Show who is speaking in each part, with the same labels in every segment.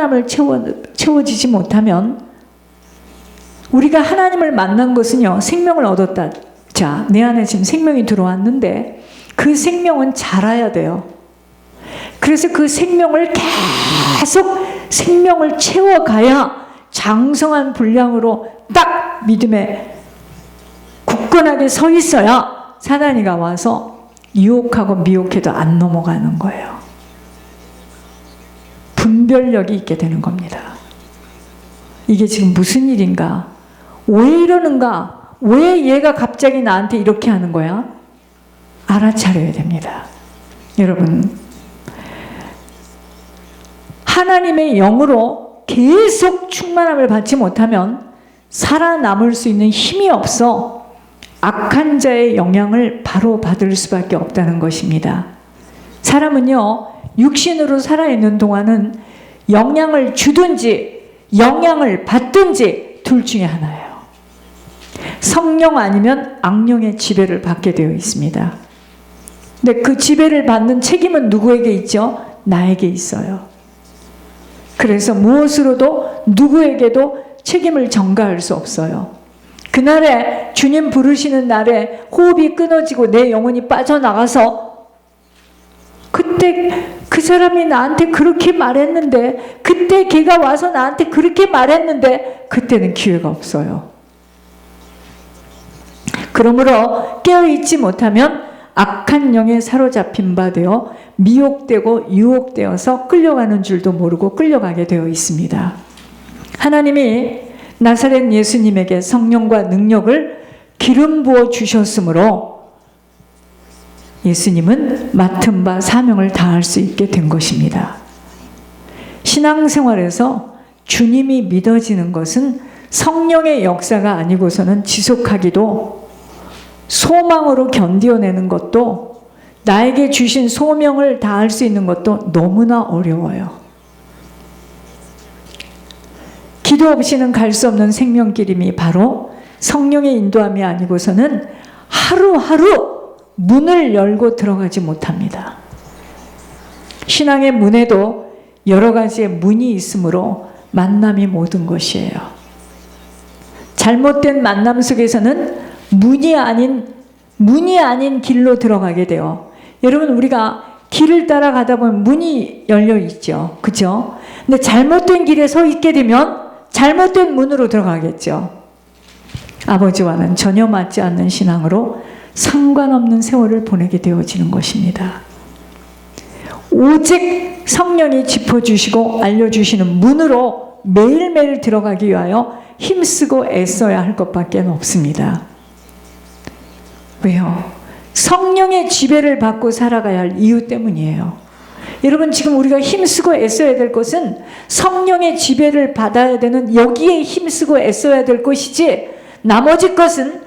Speaker 1: 충만함을 채워지지 못하면, 우리가 하나님을 만난 것은요, 생명을 얻었다. 자, 내 안에 지금 생명이 들어왔는데 그 생명은 자라야 돼요. 그래서 그 생명을 계속 생명을 채워가야 장성한 분량으로 딱 믿음에 굳건하게 서 있어야 사단이가 와서 유혹하고 미혹해도 안 넘어가는 거예요. 분별력이 있게 되는 겁니다. 이게 지금 무슨 일인가? 왜 이러는가? 왜 얘가 갑자기 나한테 이렇게 하는 거야? 알아차려야 됩니다. 여러분, 하나님의 영으로 계속 충만함을 받지 못하면 살아남을 수 있는 힘이 없어 악한 자의 영향을 바로 받을 수밖에 없다는 것입니다. 사람은요, 육신으로 살아있는 동안은 영향을 주든지 영향을 받든지 둘 중에 하나예요. 성령 아니면 악령의 지배를 받게 되어 있습니다. 근데 그 지배를 받는 책임은 누구에게 있죠? 나에게 있어요. 그래서 무엇으로도 누구에게도 책임을 전가할 수 없어요. 그날에 주님 부르시는 날에 호흡이 끊어지고 내 영혼이 빠져나가서 그때 그 사람이 나한테 그렇게 말했는데, 그때 걔가 와서 나한테 그렇게 말했는데, 그때는 기회가 없어요. 그러므로 깨어있지 못하면 악한 영에 사로잡힌 바 되어 미혹되고 유혹되어서 끌려가는 줄도 모르고 끌려가게 되어 있습니다. 하나님이 나사렛 예수님에게 성령과 능력을 기름 부어 주셨으므로 예수님은 맡은 바 사명을 다할 수 있게 된 것입니다. 신앙생활에서 주님이 믿어지는 것은 성령의 역사가 아니고서는 지속하기도, 소망으로 견뎌내는 것도, 나에게 주신 소명을 다할 수 있는 것도 너무나 어려워요. 기도 없이는 갈 수 없는 생명길임이 바로 성령의 인도함이 아니고서는 하루하루 문을 열고 들어가지 못합니다. 신앙의 문에도 여러 가지의 문이 있으므로 만남이 모든 것이에요. 잘못된 만남 속에서는 문이 아닌 길로 들어가게 돼요. 여러분, 우리가 길을 따라가다 보면 문이 열려 있죠. 그죠? 근데 잘못된 길에 서 있게 되면 잘못된 문으로 들어가겠죠. 아버지와는 전혀 맞지 않는 신앙으로 상관없는 세월을 보내게 되어지는 것입니다. 오직 성령이 짚어주시고 알려주시는 문으로 매일매일 들어가기 위하여 힘쓰고 애써야 할 것밖에 없습니다. 왜요? 성령의 지배를 받고 살아가야 할 이유 때문이에요. 여러분, 지금 우리가 힘쓰고 애써야 될 것은 성령의 지배를 받아야 되는 여기에 힘쓰고 애써야 될 것이지, 나머지 것은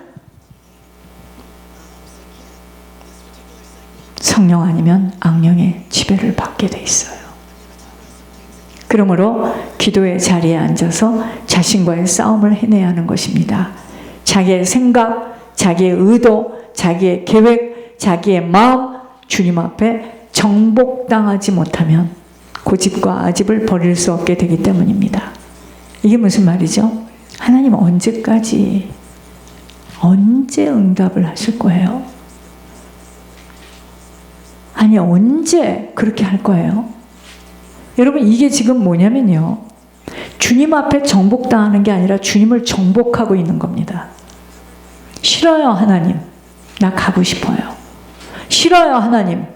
Speaker 1: 성령 아니면 악령의 지배를 받게 돼 있어요. 그러므로 기도의 자리에 앉아서 자신과의 싸움을 해내야 하는 것입니다. 자기의 생각, 자기의 의도, 자기의 계획, 자기의 마음, 주님 앞에 정복당하지 못하면 고집과 아집을 버릴 수 없게 되기 때문입니다. 이게 무슨 말이죠? 하나님 언제 응답을 하실 거예요? 아니, 언제 그렇게 할 거예요? 여러분, 이게 지금 뭐냐면요, 주님 앞에 정복당하는 게 아니라 주님을 정복하고 있는 겁니다. 싫어요, 하나님. 나 가고 싶어요. 싫어요, 하나님.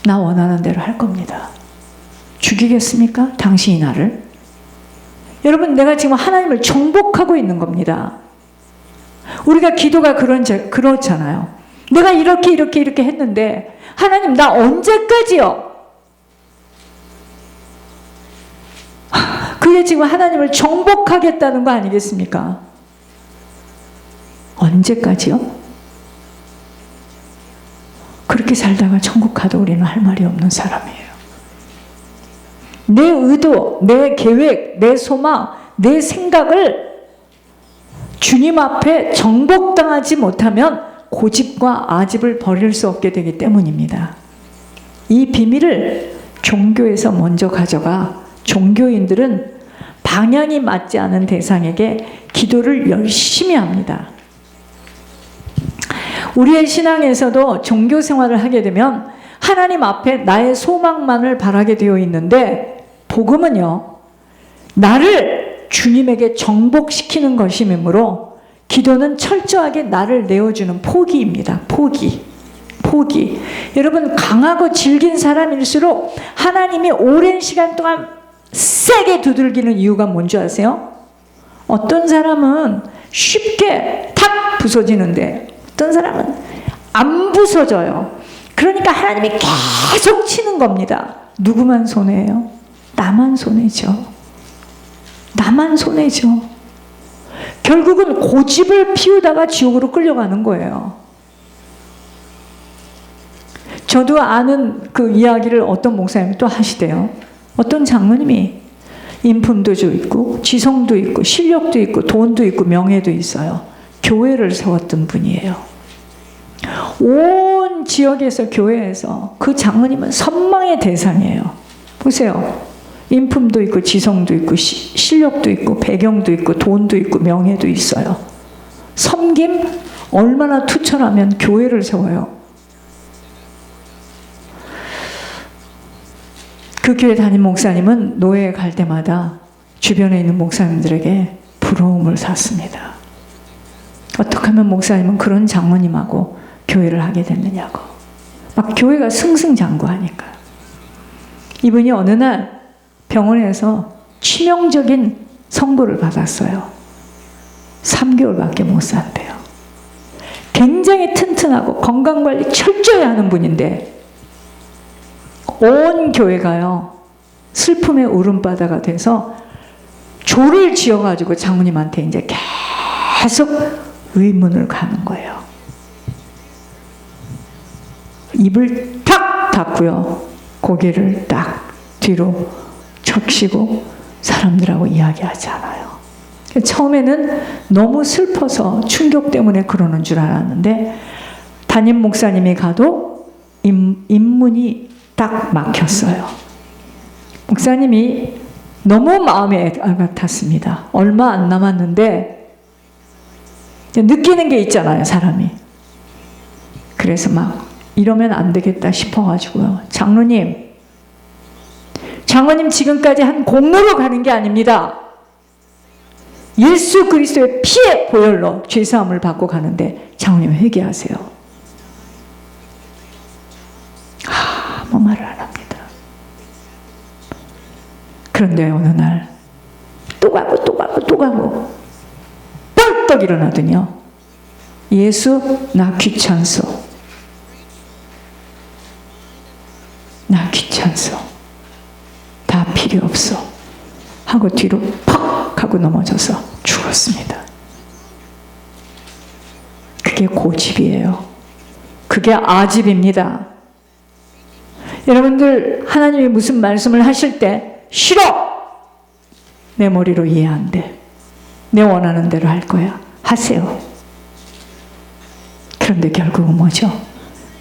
Speaker 1: 나 원하는 대로 할 겁니다. 죽이겠습니까? 당신이 나를? 여러분, 내가 지금 하나님을 정복하고 있는 겁니다. 우리가 기도가 그렇잖아요. 내가 이렇게 했는데, 하나님, 나 언제까지요? 그게 지금 하나님을 정복하겠다는 거 아니겠습니까? 언제까지요? 그렇게 살다가 천국 가도 우리는 할 말이 없는 사람이에요. 내 의도, 내 계획, 내 소망, 내 생각을 주님 앞에 정복당하지 못하면 고집과 아집을 버릴 수 없게 되기 때문입니다. 이 비밀을 종교에서 먼저 가져가 종교인들은 방향이 맞지 않은 대상에게 기도를 열심히 합니다. 우리의 신앙에서도 종교 생활을 하게 되면 하나님 앞에 나의 소망만을 바라게 되어 있는데, 복음은요, 나를 주님에게 정복시키는 것이므로 기도는 철저하게 나를 내어주는 포기입니다. 포기. 여러분, 강하고 질긴 사람일수록 하나님이 오랜 시간 동안 세게 두들기는 이유가 뭔지 아세요? 어떤 사람은 쉽게 탁 부서지는데 어떤 사람은 안 부서져요. 그러니까 하나님이 계속 치는 겁니다. 누구만 손해예요? 나만 손해죠. 나만 손해죠. 결국은 고집을 피우다가 지옥으로 끌려가는 거예요. 저도 아는 그 이야기를 어떤 목사님이 또 하시대요. 어떤 장로님이 인품도 있고 지성도 있고 실력도 있고 돈도 있고 명예도 있어요. 교회를 세웠던 분이에요. 온 지역에서, 교회에서 그 장로님은 선망의 대상이에요. 보세요. 인품도 있고 지성도 있고 실력도 있고 배경도 있고 돈도 있고 명예도 있어요. 섬김 얼마나 투철하면 교회를 세워요. 그 교회 담임 목사님은 노예에 갈 때마다 주변에 있는 목사님들에게 부러움을 샀습니다. 어떻게 하면 목사님은 그런 장로님하고 교회를 하게 됐느냐고. 막 교회가 승승장구하니까. 이분이 어느 날 병원에서 치명적인 선고를 받았어요. 3개월밖에 못 산대요. 굉장히 튼튼하고 건강관리 철저히 하는 분인데 온 교회가요, 슬픔의 울음바다가 돼서 조를 지어가지고 장모님한테 이제 계속 의문을 가는 거예요. 입을 탁 닫고요, 고개를 딱 뒤로 적시고 사람들하고 이야기하지 않아요. 처음에는 너무 슬퍼서 충격 때문에 그러는 줄 알았는데 담임 목사님이 가도 입문이 딱 막혔어요. 목사님이 너무 마음에 아팠습니다. 얼마 안 남았는데 느끼는 게 있잖아요, 사람이. 그래서 막 이러면 안 되겠다 싶어가지고요. 장로님 지금까지 한 공로로 가는 게 아닙니다. 예수 그리스도의 피의 보혈로 죄사함을 받고 가는데 장로님 회개하세요. 아무 말을 안 합니다. 그런데 어느 날 또 가고 벌떡 일어나더니요, 예수 나 귀찮소, 나 귀찮소, 다 필요 없어 하고 뒤로 팍 하고 넘어져서 죽었습니다. 그게 고집이에요. 그게 아집입니다. 여러분들, 하나님이 무슨 말씀을 하실 때 싫어! 내 머리로 이해 안 돼. 내 원하는 대로 할 거야. 하세요. 그런데 결국은 뭐죠?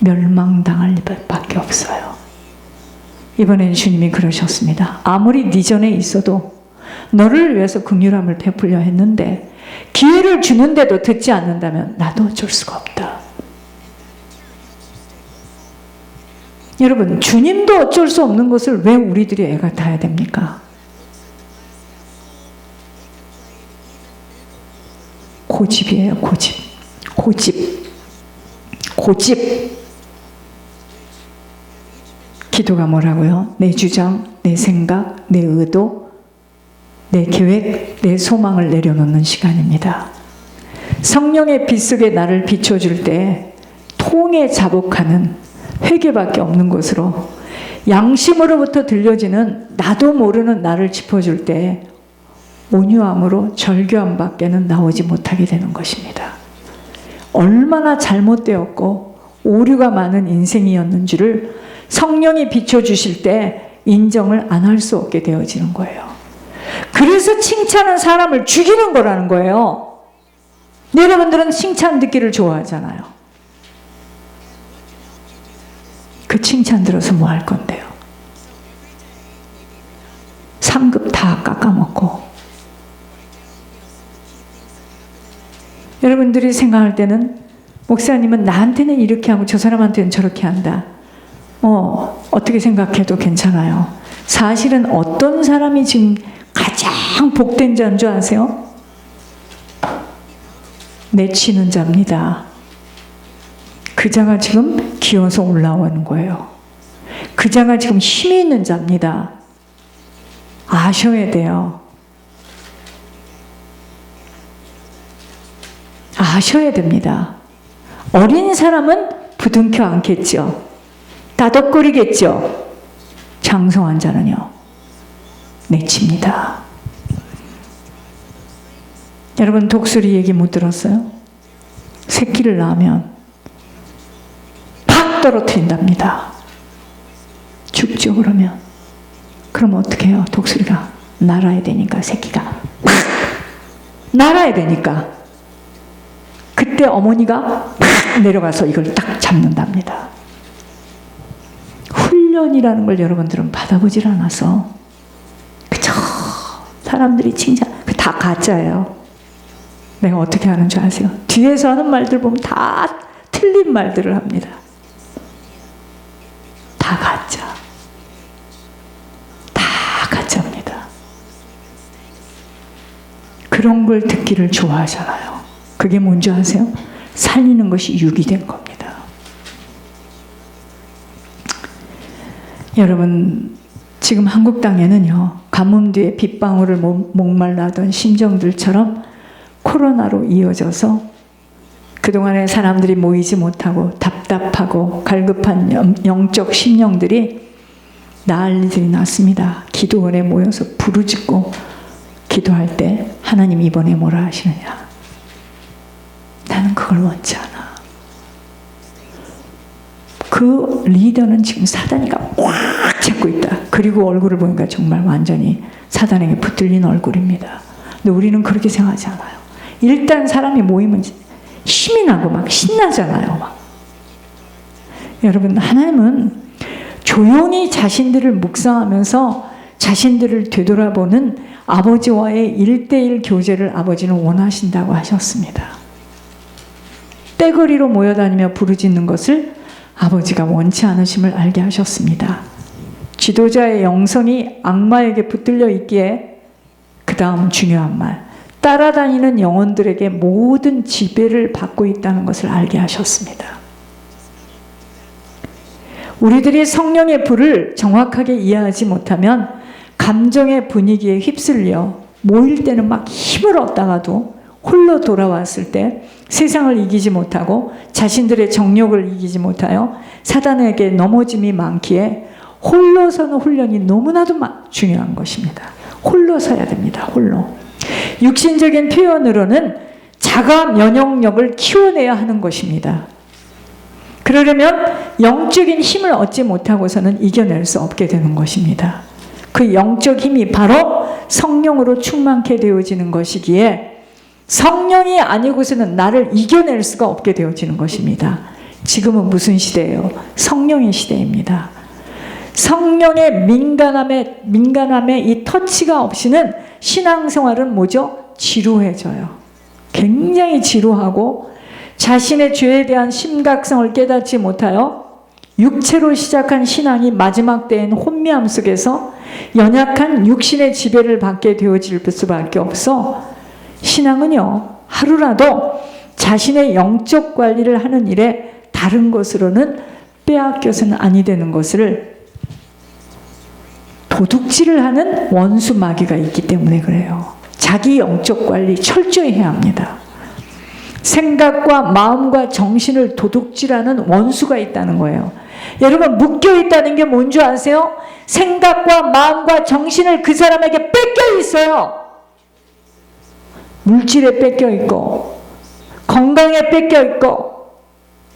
Speaker 1: 멸망당할 밖에 없어요. 이번엔 주님이 그러셨습니다. 아무리 네 전에 있어도 너를 위해서 긍휼함을 베풀려 했는데 기회를 주는데도 듣지 않는다면 나도 어쩔 수가 없다. 여러분, 주님도 어쩔 수 없는 것을 왜 우리들이 애가 타야 됩니까? 고집이에요, 고집. 기도가 뭐라고요? 내 주장, 내 생각, 내 의도, 내 계획, 내 소망을 내려놓는 시간입니다. 성령의 빛 속에 나를 비춰줄 때 통에 자복하는 회개밖에 없는 것으로, 양심으로부터 들려지는 나도 모르는 나를 짚어줄 때 온유함으로 절규함 밖에는 나오지 못하게 되는 것입니다. 얼마나 잘못되었고 오류가 많은 인생이었는지를 성령이 비춰주실 때 인정을 안 할 수 없게 되어지는 거예요. 그래서 칭찬은 사람을 죽이는 거라는 거예요. 여러분들은 칭찬 듣기를 좋아하잖아요. 그 칭찬 들어서 뭐 할 건데요? 깎아먹고. 여러분들이 생각할 때는 목사님은 나한테는 이렇게 하고 저 사람한테는 저렇게 한다. 어떻게 생각해도 괜찮아요. 사실은 어떤 사람이 지금 가장 복된 자인 줄 아세요? 내치는 자입니다. 그 자가 지금 기어서 올라오는 거예요. 그 자가 지금 힘이 있는 자입니다. 아셔야 돼요. 아셔야 됩니다. 어린 사람은 부둥켜 안겠죠. 다독거리겠죠. 장성한 자는요, 내칩니다. 여러분 독수리 얘기 못 들었어요? 새끼를 낳으면 팍 떨어뜨린답니다. 죽죠. 그럼 어떻게 해요? 독수리가 날아야 되니까, 새끼가 팍 날아야 되니까 그때 어머니가 팍 내려가서 이걸 딱 잡는답니다. 훈련이라는 걸 여러분들은 받아보질 않아서 그저 사람들이 칭찬, 다 가짜예요. 내가 어떻게 하는 줄 아세요? 뒤에서 하는 말들 보면 다 틀린 말들을 합니다. 다 가짜. 다 가짜입니다. 그런 걸 듣기를 좋아하잖아요. 그게 뭔지 아세요? 살리는 것이 육이 된 겁니다. 여러분, 지금 한국 땅에는요, 가뭄 뒤에 빗방울을 목말라던 심정들처럼 코로나로 이어져서 그동안에 사람들이 모이지 못하고 답답하고 갈급한 영적 심령들이 난리들이 났습니다. 기도원에 모여서 부르짖고 기도할 때 하나님 이번에 뭐라 하시느냐? 나는 그걸 원치 않아. 그 리더는 지금 사단이가 꽉 잡고 있다. 그리고 얼굴을 보니까 정말 완전히 사단에게 붙들린 얼굴입니다. 근데 우리는 그렇게 생각하지 않아요. 일단 사람이 모이면 힘이 나고 막 신나잖아요. 막. 여러분, 하나님은 조용히 자신들을 묵상하면서 자신들을 되돌아보는 아버지와의 1:1 교제를 아버지는 원하신다고 하셨습니다. 떼거리로 모여다니며 부르짖는 것을 아버지가 원치 않으심을 알게 하셨습니다. 지도자의 영성이 악마에게 붙들려 있기에 그 다음 중요한 말, 따라다니는 영혼들에게 모든 지배를 받고 있다는 것을 알게 하셨습니다. 우리들이 성령의 불을 정확하게 이해하지 못하면 감정의 분위기에 휩쓸려 모일 때는 막 힘을 얻다가도 홀로 돌아왔을 때 세상을 이기지 못하고 자신들의 정욕을 이기지 못하여 사단에게 넘어짐이 많기에 홀로 서는 훈련이 너무나도 중요한 것입니다. 홀로 서야 됩니다. 홀로. 육신적인 표현으로는 자가 면역력을 키워내야 하는 것입니다. 그러려면 영적인 힘을 얻지 못하고서는 이겨낼 수 없게 되는 것입니다. 그 영적 힘이 바로 성령으로 충만케 되어지는 것이기에 성령이 아니고서는 나를 이겨낼 수가 없게 되어지는 것입니다. 지금은 무슨 시대예요? 성령의 시대입니다. 성령의 민간함에 이 터치가 없이는 신앙생활은 뭐죠? 지루해져요. 굉장히 지루하고 자신의 죄에 대한 심각성을 깨닫지 못하여 육체로 시작한 신앙이 마지막 때엔 혼미함 속에서 연약한 육신의 지배를 받게 되어질 수밖에 없어 신앙은요, 하루라도 자신의 영적 관리를 하는 일에 다른 것으로는 빼앗겨서는 아니 되는 것을 도둑질을 하는 원수 마귀가 있기 때문에 그래요. 자기 영적 관리 철저히 해야 합니다. 생각과 마음과 정신을 도둑질하는 원수가 있다는 거예요. 여러분, 묶여있다는 게 뭔지 아세요? 생각과 마음과 정신을 그 사람에게 뺏겨 있어요. 물질에 뺏겨 있고 건강에 뺏겨 있고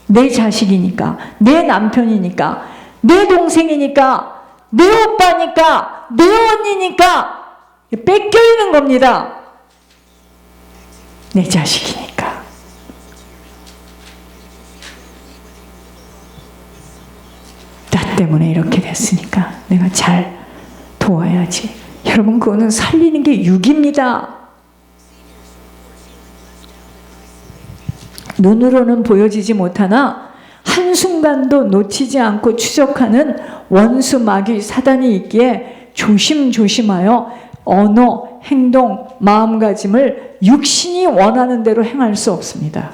Speaker 1: 내 자식이니까, 내 남편이니까, 내 동생이니까, 내 오빠니까, 내 언니니까 뺏겨 있는 겁니다. 내 자식이니까. 나 때문에 이렇게 됐으니까 내가 잘 도와야지. 여러분, 그거는 살리는 게 육입니다. 눈으로는 보여지지 못하나 한순간도 놓치지 않고 추적하는 원수 마귀 사단이 있기에 조심조심하여 언어, 행동, 마음가짐을 육신이 원하는 대로 행할 수 없습니다.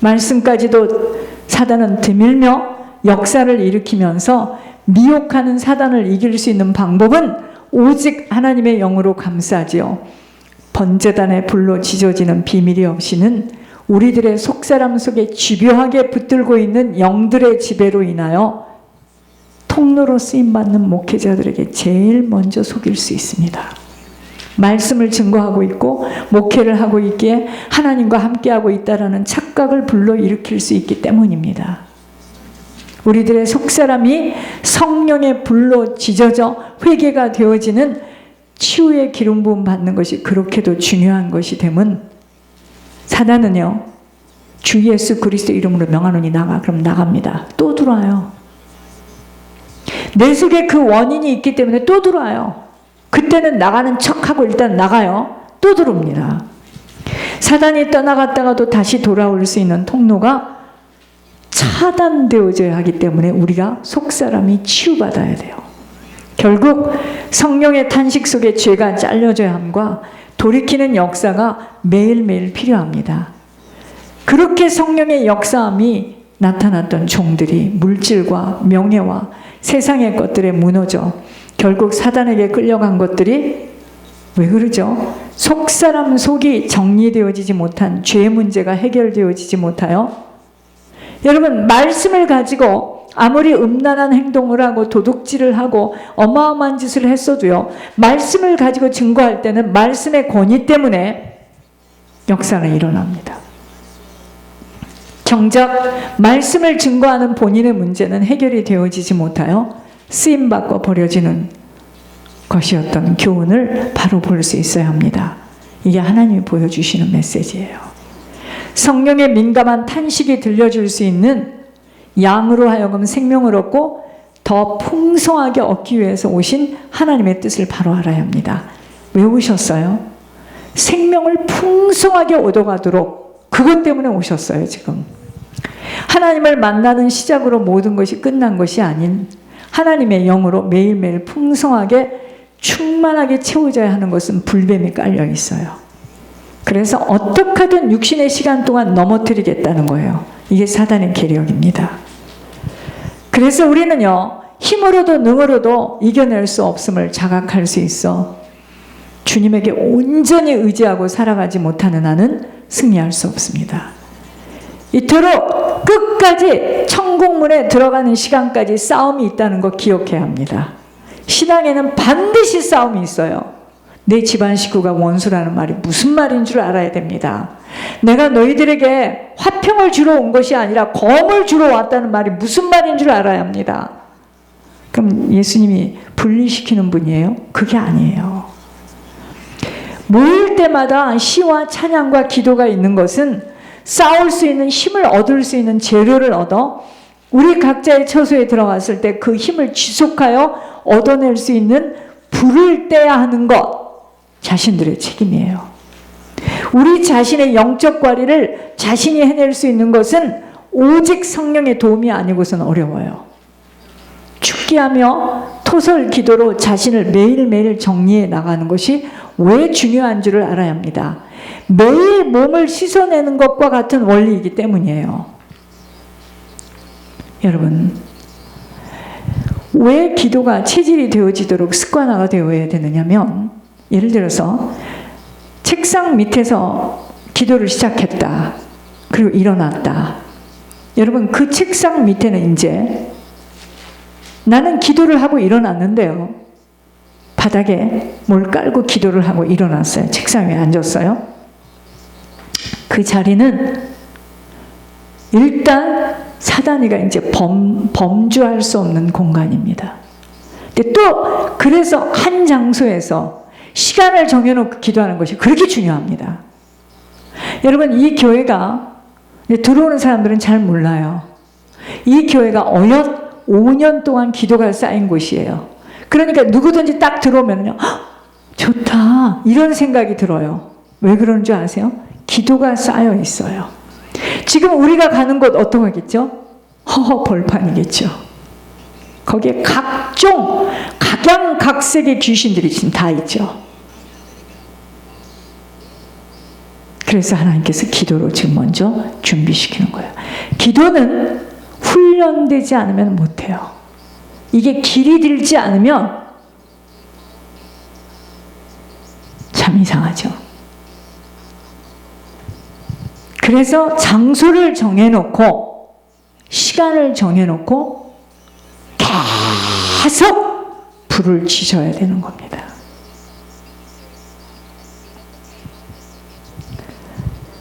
Speaker 1: 말씀까지도 사단은 드밀며 역사를 일으키면서 미혹하는 사단을 이길 수 있는 방법은 오직 하나님의 영으로 감싸지요. 번제단의 불로 지져지는 비밀이 없이는 우리들의 속사람 속에 집요하게 붙들고 있는 영들의 지배로 인하여 통로로 쓰임받는 목회자들에게 제일 먼저 속일 수 있습니다. 말씀을 증거하고 있고 목회를 하고 있기에 하나님과 함께하고 있다라는 착각을 불러일으킬 수 있기 때문입니다. 우리들의 속사람이 성령의 불로 지져져 회개가 되어지는 치유의 기름 부음 받는 것이 그렇게도 중요한 것이 됨은 사단은요, 주 예수 그리스도 이름으로 명하노니 나가. 그럼 나갑니다. 또 들어와요. 내 속에 그 원인이 있기 때문에 또 들어와요. 그때는 나가는 척하고 일단 나가요. 또 들어옵니다. 사단이 떠나갔다가도 다시 돌아올 수 있는 통로가 차단되어져야 하기 때문에 우리가 속사람이 치유받아야 돼요. 결국 성령의 탄식 속에 죄가 잘려져야 함과 돌이키는 역사가 매일매일 필요합니다. 그렇게 성령의 역사함이 나타났던 종들이 물질과 명예와 세상의 것들에 무너져 결국 사단에게 끌려간 것들이 왜 그러죠? 속사람 속이 정리되어지지 못한 죄 문제가 해결되어지지 못하여 여러분, 말씀을 가지고 아무리 음란한 행동을 하고 도둑질을 하고 어마어마한 짓을 했어도요, 말씀을 가지고 증거할 때는 말씀의 권위 때문에 역사는 일어납니다. 정작 말씀을 증거하는 본인의 문제는 해결이 되어지지 못하여 쓰임받고 버려지는 것이었던 교훈을 바로 볼 수 있어야 합니다. 이게 하나님이 보여주시는 메시지예요. 성령의 민감한 탄식이 들려줄 수 있는 양으로 하여금 생명을 얻고 더 풍성하게 얻기 위해서 오신 하나님의 뜻을 바로 알아야 합니다. 왜 오셨어요? 생명을 풍성하게 얻어가도록 그것 때문에 오셨어요. 지금 하나님을 만나는 시작으로 모든 것이 끝난 것이 아닌 하나님의 영으로 매일매일 풍성하게 충만하게 채워져야 하는 것은 불뱀이 깔려 있어요. 그래서 어떻게 하든 육신의 시간 동안 넘어뜨리겠다는 거예요. 이게 사단의 계략입니다. 그래서 우리는요, 힘으로도 능으로도 이겨낼 수 없음을 자각할 수 있어 주님에게 온전히 의지하고 살아가지 못하는 한은 승리할 수 없습니다. 이토록 끝까지 천국문에 들어가는 시간까지 싸움이 있다는 거 기억해야 합니다. 신앙에는 반드시 싸움이 있어요. 내 집안 식구가 원수라는 말이 무슨 말인 줄 알아야 됩니다. 내가 너희들에게 화평을 주러 온 것이 아니라 검을 주러 왔다는 말이 무슨 말인 줄 알아야 합니다. 그럼 예수님이 분리시키는 분이에요? 그게 아니에요. 모일 때마다 시와 찬양과 기도가 있는 것은 싸울 수 있는 힘을 얻을 수 있는 재료를 얻어 우리 각자의 처소에 들어갔을 때 그 힘을 지속하여 얻어낼 수 있는 불을 떼야 하는 것, 자신들의 책임이에요. 우리 자신의 영적 관리를 자신이 해낼 수 있는 것은 오직 성령의 도움이 아니고서는 어려워요. 축기하며 토설 기도로 자신을 매일매일 정리해 나가는 것이 왜 중요한 줄을 알아야 합니다. 매일 몸을 씻어내는 것과 같은 원리이기 때문이에요. 여러분, 왜 기도가 체질이 되어지도록 습관화가 되어야 되느냐면, 예를 들어서 책상 밑에서 기도를 시작했다. 그리고 일어났다. 여러분, 그 책상 밑에는 이제 나는 기도를 하고 일어났는데요. 바닥에 뭘 깔고 기도를 하고 일어났어요. 책상 위에 앉았어요. 그 자리는 일단 사단이가 이제 범주할 수 없는 공간입니다. 근데 또 그래서 한 장소에서 시간을 정해놓고 기도하는 것이 그렇게 중요합니다. 여러분, 이 교회가 들어오는 사람들은 잘 몰라요. 이 교회가 어엿 5년 동안 기도가 쌓인 곳이에요. 그러니까 누구든지 딱 들어오면요, 좋다 이런 생각이 들어요. 왜 그러는 줄 아세요? 기도가 쌓여 있어요. 지금 우리가 가는 곳 어떠하겠죠? 벌판이겠죠. 거기에 각종 각양각색의 귀신들이 지금 다 있죠. 그래서 하나님께서 기도로 지금 먼저 준비시키는 거예요. 기도는 훈련되지 않으면 못해요. 이게 길이 들지 않으면 참 이상하죠. 그래서 장소를 정해놓고 시간을 정해놓고 계속 불을 지셔야 되는 겁니다.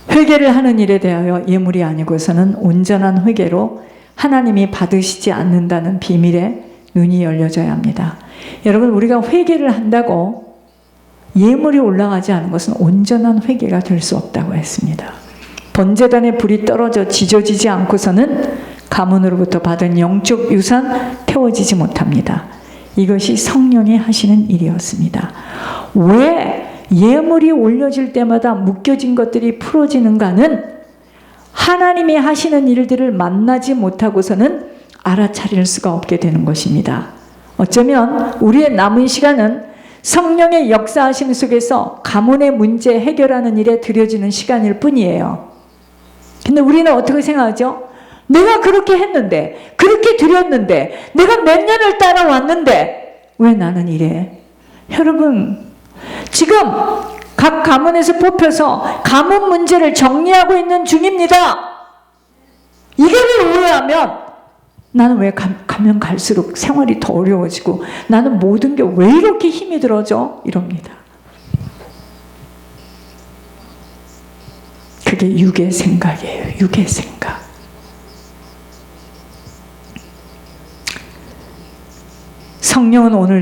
Speaker 1: 회개를 하는 일에 대하여 예물이 아니고서는 온전한 회개로 하나님이 받으시지 않는다는 비밀에 눈이 열려져야 합니다. 여러분, 우리가 회개를 한다고 예물이 올라가지 않은 것은 온전한 회개가 될 수 없다고 했습니다. 번제단에 불이 떨어져 지져지지 않고서는 가문으로부터 받은 영적 유산 태워지지 못합니다. 이것이 성령이 하시는 일이었습니다. 왜 예물이 올려질 때마다 묶여진 것들이 풀어지는가는 하나님이 하시는 일들을 만나지 못하고서는 알아차릴 수가 없게 되는 것입니다. 어쩌면 우리의 남은 시간은 성령의 역사하심 속에서 가문의 문제 해결하는 일에 들여지는 시간일 뿐이에요. 근데 우리는 어떻게 생각하죠? 내가 그렇게 했는데, 그렇게 드렸는데, 내가 몇 년을 따라왔는데 왜 나는 이래? 여러분, 지금 각 가문에서 뽑혀서 가문 문제를 정리하고 있는 중입니다. 이거를 오해하면 나는 왜 가면 갈수록 생활이 더 어려워지고 나는 모든 게 왜 이렇게 힘이 들어져? 이럽니다. 그게 육의 생각이에요. 육의 생각. 성령은 오늘